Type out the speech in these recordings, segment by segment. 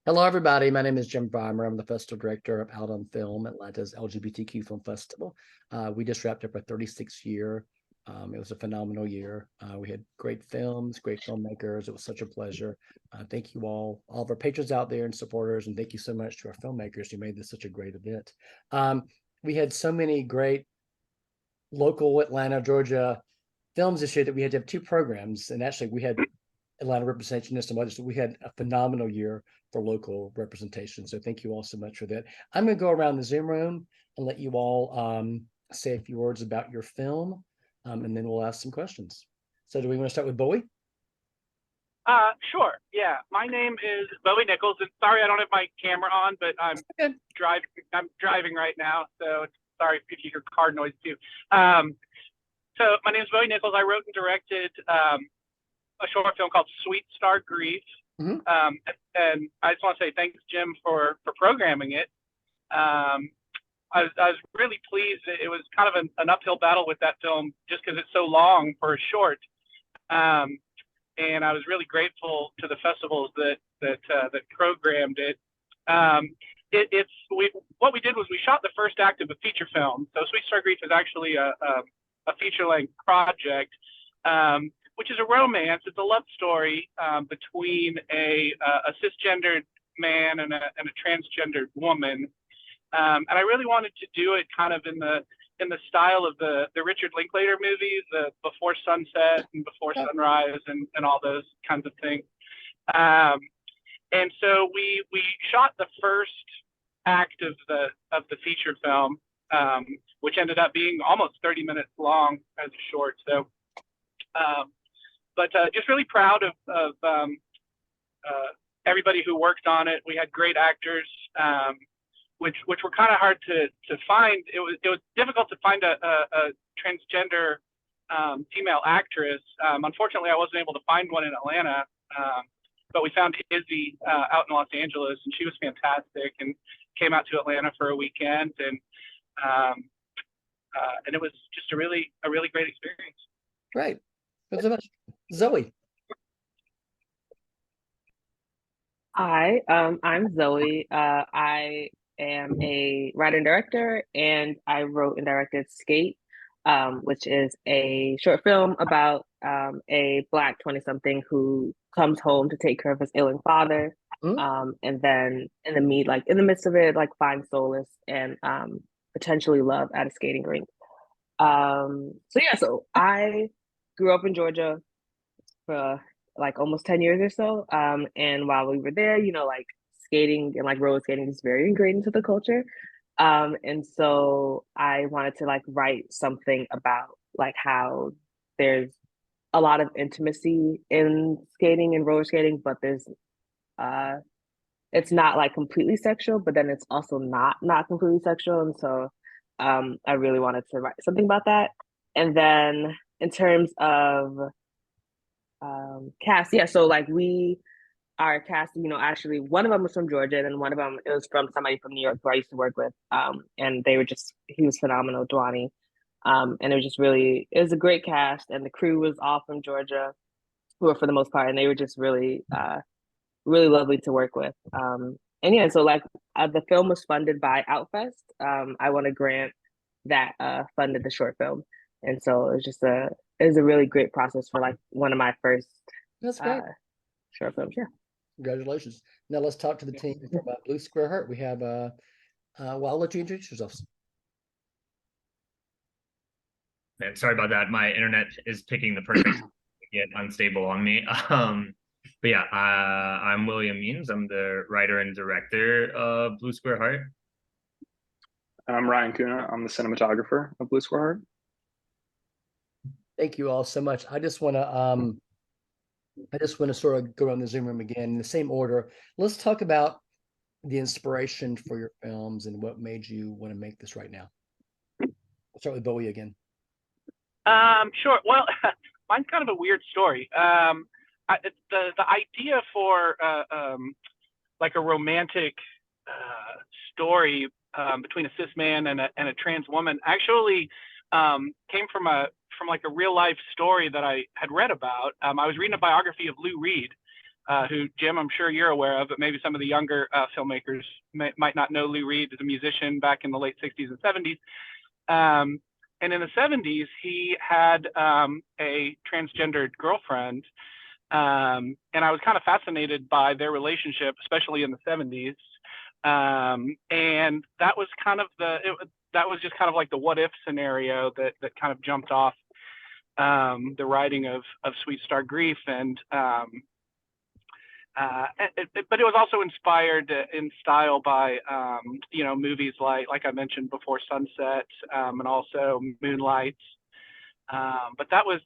Hello, everybody. My name is Jim Breimer. I'm the festival director of Out on Film, Atlanta's LGBTQ Film Festival. We just wrapped up our 36th year. It was a phenomenal year. We had great films, great filmmakers. It was such a pleasure. Thank you all of our patrons out there and supporters, and thank you so much to our filmmakers who made this such a great event. We had so many great local Atlanta, Georgia films this year that we had to have two programs, and actually we had Atlanta representation and some others. So we had a phenomenal year for local representation. So thank you all so much for that. I'm going to go around the Zoom room and let you all say a few words about your film, and then we'll ask some questions. So do we want to start with Bowie? Sure. Yeah. My name is Bowie Nichols, and sorry I don't have my camera on, but I'm driving. I'm driving right now, so sorry if you hear car noise too. So my name is Bowie Nichols. I wrote and directed a short film called Sweet Star Grief. Mhm. And I just want to say thanks, Jim, for programming it. I was really pleased. It was kind of an uphill battle with that film just because it's so long for a short. And I was really grateful to the festivals that programmed it. What we did was we shot the first act of a feature film. So Sweet Star Grief is actually a feature-length project, which is a romance. It's a love story between a cisgendered man and a transgendered woman. And I really wanted to do it kind of in the style of the Richard Linklater movies, the Before Sunset and Before Sunrise and all those kinds of things. And so we shot the first act of the feature film, which ended up being almost 30 minutes long as a short. So, but just really proud of everybody who worked on it. We had great actors. Which were kind of hard to find. It was difficult to find a transgender female actress. Unfortunately, I wasn't able to find one in Atlanta, but we found Izzy out in Los Angeles, and she was fantastic and came out to Atlanta for a weekend, and it was just a really great experience. Great. Thanks so much. Zoe. Hi, I'm Zoe. I am a writer and director, and I wrote and directed Skate, which is a short film about a Black 20-something who comes home to take care of his ailing father, and then in the midst of it, like finds solace and potentially love at a skating rink. So I grew up in Georgia for like almost 10 years or so. And while we were there, like skating and like roller skating is very ingrained into the culture. And so I wanted to like write something about like how there's a lot of intimacy in skating and roller skating, but there's it's not like completely sexual, but then it's also not completely sexual. And so I really wanted to write something about that. And then in terms of cast, so like our cast, actually one of them was from Georgia, and then one of them it was from somebody from New York who I used to work with, and he was phenomenal, Dwani, and it was a great cast, and the crew was all from Georgia, who were for the most part, and they were just really lovely to work with, and so like the film was funded by Outfest. I won a grant that funded the short film, and so it was a really great process for like one of my first That's great. Short films. Yeah. Congratulations. Now let's talk to the team from Blue Square Heart. We have, I'll let you introduce yourself. Man, sorry about that. My internet is picking the perfect get unstable on me. But yeah, I'm William Means. I'm the writer and director of Blue Square Heart. I'm Ryan Kuna. I'm the cinematographer of Blue Square Heart. Thank you all so much. I just want to sort of go around the Zoom room again in the same order. Let's talk about the inspiration for your films and what made you want to make this right now. We'll start with Bowie again. Sure. Well, mine's kind of a weird story. The idea for like a romantic story between a cis man and a trans woman actually came from like a real life story that I had read about. I was reading a biography of Lou Reed, who, Jim, I'm sure you're aware of, but maybe some of the younger filmmakers might not know. Lou Reed is a musician back in the late 60s and 70s. And in the 70s, he had a transgendered girlfriend. And I was kind of fascinated by their relationship, especially in the 70s. And that was kind of that was just kind of like the what if scenario that kind of jumped off the writing of Sweet Star Grief. And but it was also inspired in style by movies like I mentioned before, Sunset, and also Moonlight. But that was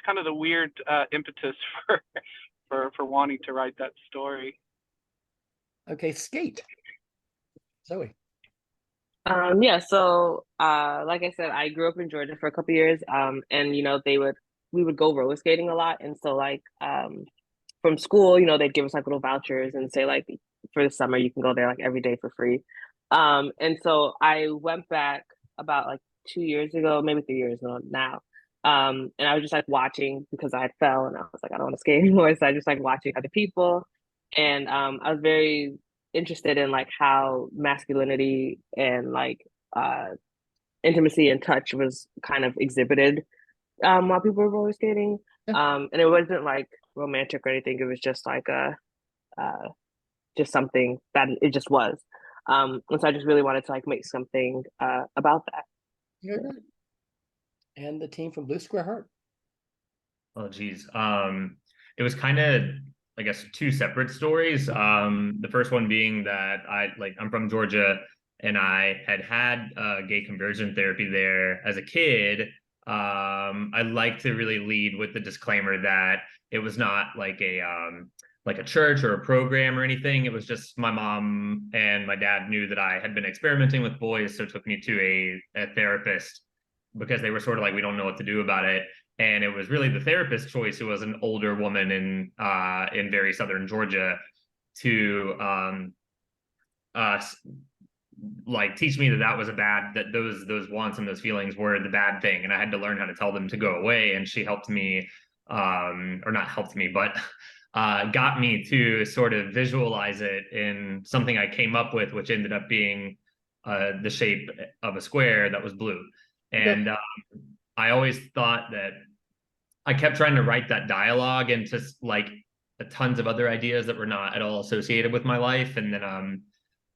kind of the weird impetus for wanting to write that story. Okay, Skate. Zoe. Yeah, so like I said, I grew up in Georgia for a couple years. And we would go roller skating a lot. And so like from school, they'd give us like little vouchers and say like for the summer you can go there like every day for free. And so I went back about like 2 years ago, maybe 3 years ago now. And I was just like watching because I had fell and I was like, I don't want to skate anymore. So I just like watching other people. And I was very interested in like how masculinity and like intimacy and touch was kind of exhibited while people were roller skating. And it wasn't like romantic or anything. It was just like just something that it just was. And so I just really wanted to like make something about that. You're good. And the team from Blue Square Heart. Oh, geez. It was kind of, I guess, two separate stories. The first one being that I'm from Georgia, and I had gay conversion therapy there as a kid. I like to really lead with the disclaimer that it was not like a church or a program or anything. It was just my mom and my dad knew that I had been experimenting with boys, so took me to a therapist because they were sort of like, we don't know what to do about it. And it was really the therapist's choice, who was an older woman in very southern Georgia, to like teach me that was that those wants and those feelings were the bad thing, and I had to learn how to tell them to go away. And she helped me, or not helped me, but got me to sort of visualize it in something I came up with, which ended up being the shape of a square that was blue. And I always thought that I kept trying to write that dialogue into like tons of other ideas that were not at all associated with my life. And then,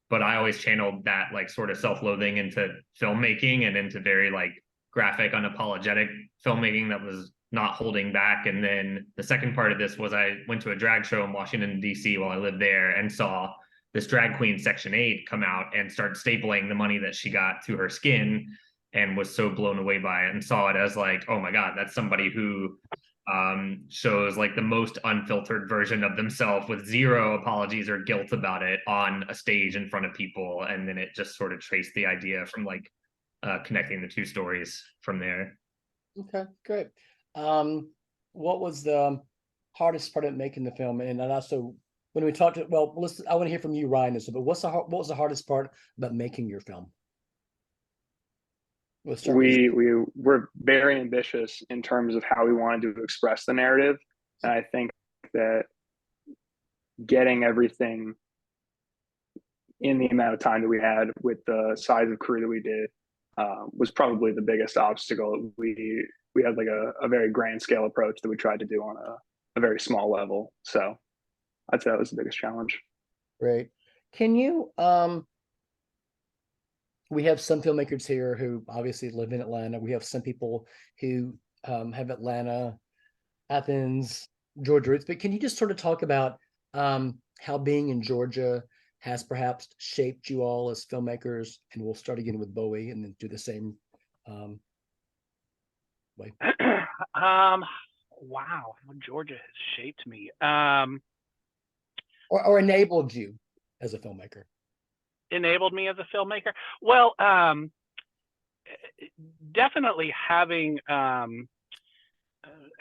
but I always channeled that like sort of self-loathing into filmmaking and into very like graphic, unapologetic filmmaking that was not holding back. And then the second part of this was I went to a drag show in Washington, D.C. while I lived there, and saw this drag queen Section 8 come out and start stapling the money that she got to her skin, and was so blown away by it and saw it as like, oh my God, that's somebody who shows like the most unfiltered version of themselves with zero apologies or guilt about it on a stage in front of people. And then it just sort of traced the idea from like connecting the two stories from there. Okay, great. What was the hardest part of making the film? And also, when we talked to, well, listen, I want to hear from you, Ryan, but what was the hardest part about making your film? We were very ambitious in terms of how we wanted to express the narrative. And I think that getting everything in the amount of time that we had with the size of crew that we did was probably the biggest obstacle. We had like a very grand scale approach that we tried to do on a very small level. So I'd say that was the biggest challenge. Great. Can you we have some filmmakers here who obviously live in Atlanta. We have some people who have Atlanta, Athens, Georgia roots. But can you just sort of talk about how being in Georgia has perhaps shaped you all as filmmakers? And we'll start again with Bowie and then do the same way. Wow, how Georgia has shaped me. Or enabled you as a filmmaker. Enabled me as a filmmaker? Well, definitely having the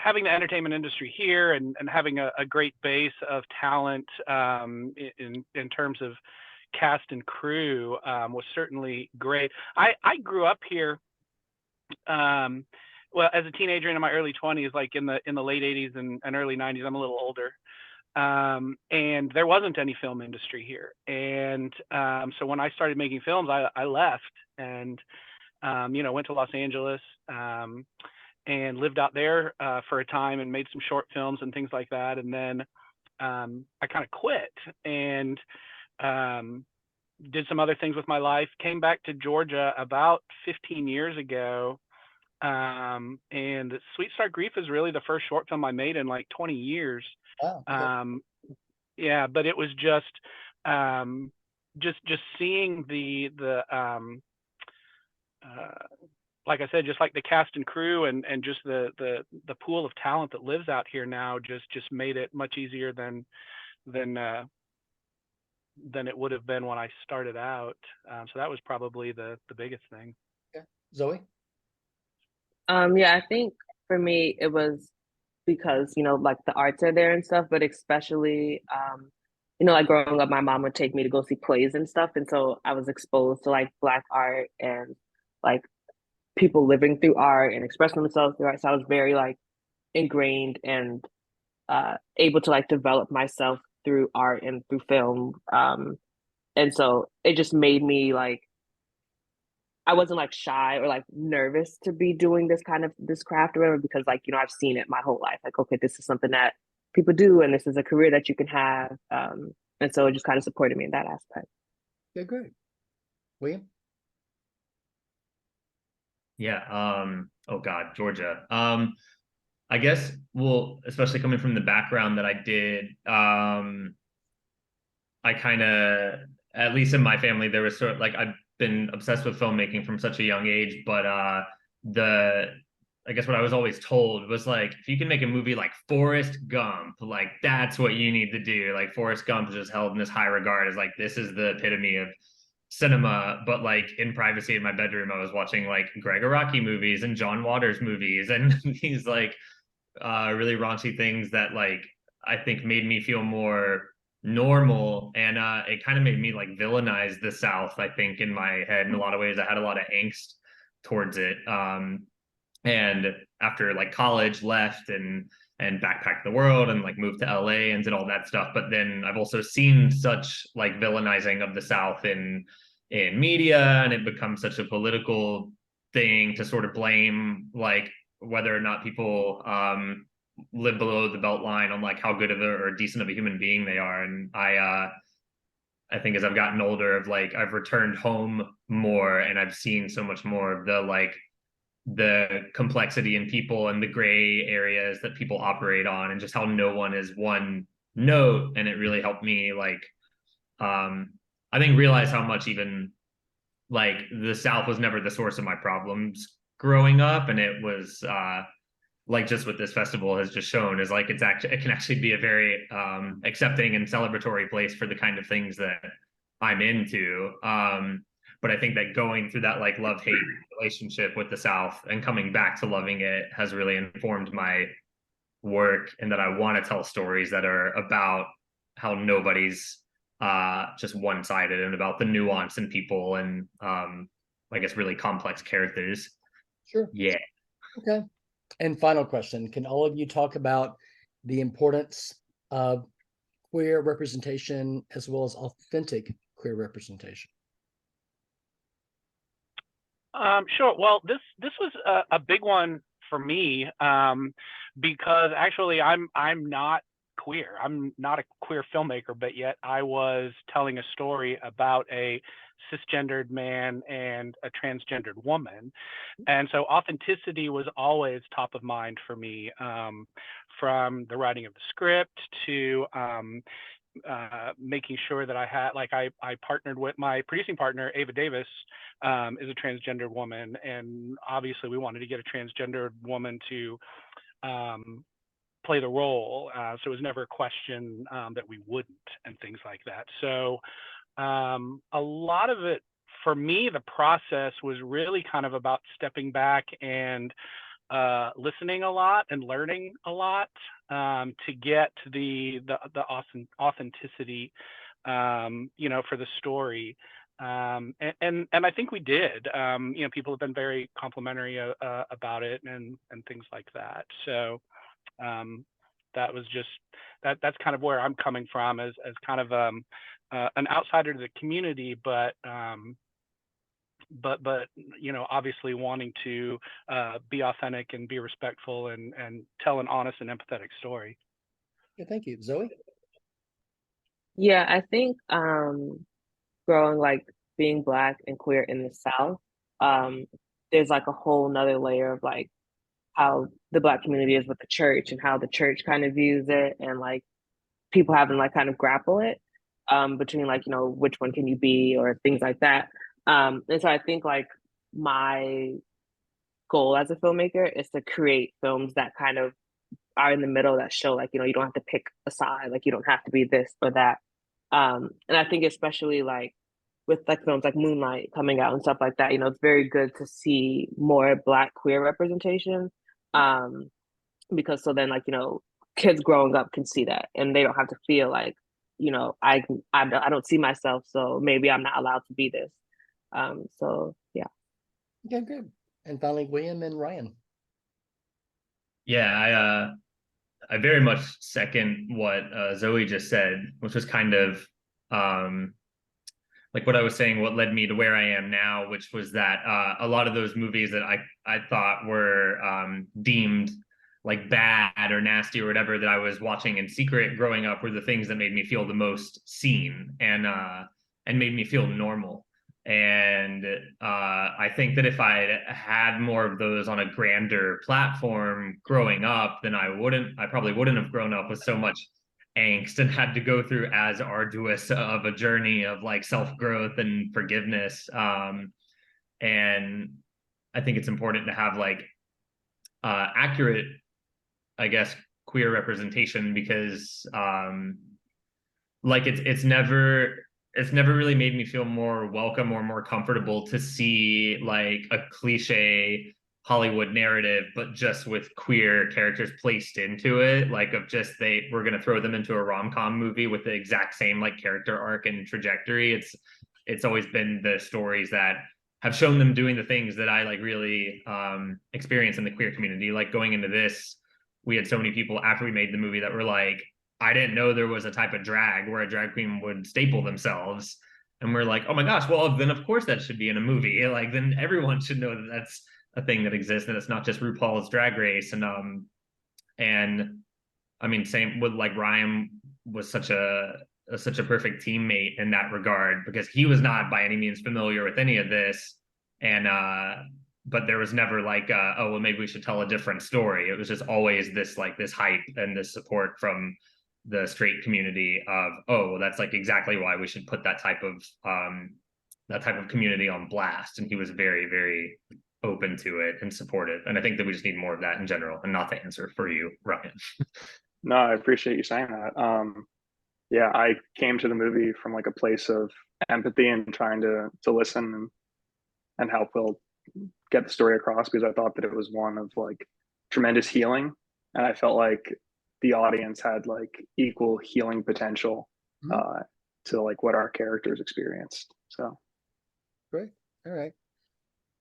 entertainment industry here and having a great base of talent in terms of cast and crew was certainly great. I grew up here, well, as a teenager in my early 20s, like in the late 80s and early 90s. I'm a little older. And there wasn't any film industry here. And so when I started making films, I left and, went to Los Angeles and lived out there for a time and made some short films and things like that. And then I kind of quit and did some other things with my life, came back to Georgia about 15 years ago. And Sweet Start Grief is really the first short film I made in like 20 years. Wow. Okay. Yeah, but it was just seeing the like I said, just like the cast and crew and just the pool of talent that lives out here now just made it much easier than it would have been when I started out. So that was probably the biggest thing. Okay. Zoe? Yeah, I think for me it was because, like the arts are there and stuff, but especially, like growing up, my mom would take me to go see plays and stuff. And so I was exposed to like Black art and like people living through art and expressing themselves through art. So I was very like ingrained and able to like develop myself through art and through film. And so it just made me like, I wasn't like shy or like nervous to be doing this craft or whatever, because like, I've seen it my whole life. Like, okay, this is something that people do and this is a career that you can have. And so it just kind of supported me in that aspect. Okay, great. William? Yeah. Oh God, Georgia. I guess, well, especially coming from the background that I did, I kind of, at least in my family, there was sort of like, I've been obsessed with filmmaking from such a young age, but I guess what I was always told was like, if you can make a movie like Forrest Gump, like that's what you need to do. Like Forrest Gump is just held in this high regard as like, this is the epitome of cinema. But like in privacy in my bedroom, I was watching like Greg Araki movies and John Waters movies and these like really raunchy things that like I think made me feel more normal, and it kind of made me like villainize the South. I think in my head, in a lot of ways, I had a lot of angst towards it. And after like college, left and backpacked the world and like moved to LA and did all that stuff. But then I've also seen such like villainizing of the South in media, and it becomes such a political thing to sort of blame like whether or not people live below the belt line on like how good of a or decent of a human being they are. And I think as I've gotten older, of like I've returned home more and I've seen so much more of the like the complexity in people and the gray areas that people operate on, and just how no one is one note. And it really helped me like I think realize how much even like the South was never the source of my problems growing up, and it was like just what this festival has just shown is like it can actually be a very accepting and celebratory place for the kind of things that I'm into. But I think that going through that like love-hate relationship with the South and coming back to loving it has really informed my work, and that I want to tell stories that are about how nobody's just one-sided, and about the nuance in people, and I guess really complex characters. Sure. Yeah. Okay. And final question, can all of you talk about the importance of queer representation as well as authentic queer representation? Sure. Well, this was a big one for me because actually I'm not queer. I'm not a queer filmmaker, but yet I was telling a story about a cisgendered man and a transgendered woman. And so authenticity was always top of mind for me, from the writing of the script to making sure that I had, like, I partnered with my producing partner, Ava Davis, is a transgender woman. And obviously we wanted to get a transgendered woman to play the role. So it was never a question that we wouldn't, and things like that. So a lot of it, for me, the process was really kind of about stepping back and listening a lot and learning a lot to get the authenticity, for the story. And I think we did. People have been very complimentary about it and things like that. So that was just that's kind of where I'm coming from as kind of an outsider to the community, but you know, obviously wanting to be authentic and be respectful and tell an honest and empathetic story. Yeah, thank you. Zoe? Yeah, I think growing like being Black and queer in the South, there's like a whole nother layer of like how the Black community is with the church and how the church kind of views it, and like people having like kind of grapple it between like, you know, which one can you be or things like that. And so I think like my goal as a filmmaker is to create films that kind of are in the middle, that show like, you know, you don't have to pick a side, like you don't have to be this or that. And I think especially like with like films like Moonlight coming out and stuff like that, you know, it's very good to see more Black queer representation. Because so then like, you know, kids growing up can see that and they don't have to feel like, you know, I don't see myself, so maybe I'm not allowed to be this. So yeah. Okay, good. And finally, William and Ryan. Yeah, I very much second what Zoe just said, which was kind of like what I was saying, what led me to where I am now, which was that a lot of those movies that I thought were deemed like bad or nasty or whatever that I was watching in secret growing up were the things that made me feel the most seen and made me feel normal. And I think that if I had more of those on a grander platform growing up, then I probably wouldn't have grown up with so much angst and had to go through as arduous of a journey of like self-growth and forgiveness. And I think it's important to have like accurate, I guess, queer representation, because like it's never really made me feel more welcome or more comfortable to see like a cliche Hollywood narrative, but just with queer characters placed into it, like of just we're going to throw them into a rom-com movie with the exact same like character arc and trajectory. It's always been the stories that have shown them doing the things that I like really experience in the queer community. Like going into this, we had so many people after we made the movie that were like, I didn't know there was a type of drag where a drag queen would staple themselves. And we're like, oh my gosh, well, then of course that should be in a movie. Like, then everyone should know that that's a thing that exists and it's not just RuPaul's Drag Race. And I mean, same with like Ryan was such a perfect teammate in that regard, because he was not by any means familiar with any of this. And but there was never like oh well, maybe we should tell a different story. It was just always this like this hype and this support from the straight community of, oh well, that's like exactly why we should put that type of community on blast. And he was very, very open to it and supportive. And I think that we just need more of that in general. And not to answer for you, Ryan. No, I appreciate you saying that. Yeah, I came to the movie from like a place of empathy and trying to listen and help Will get the story across, because I thought that it was one of like tremendous healing, and I felt like the audience had like equal healing potential to like what our characters experienced. So Great. All right.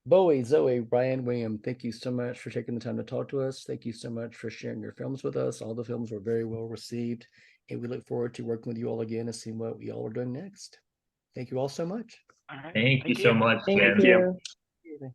Bowie, Zoe, Ryan, William, thank you so much for taking the time to talk to us. Thank you so much for sharing your films with us. All the films were very well received, and we look forward to working with you all again and seeing what we all are doing next. Thank you all so much. All right. Thank you so much. Thank man. you. you.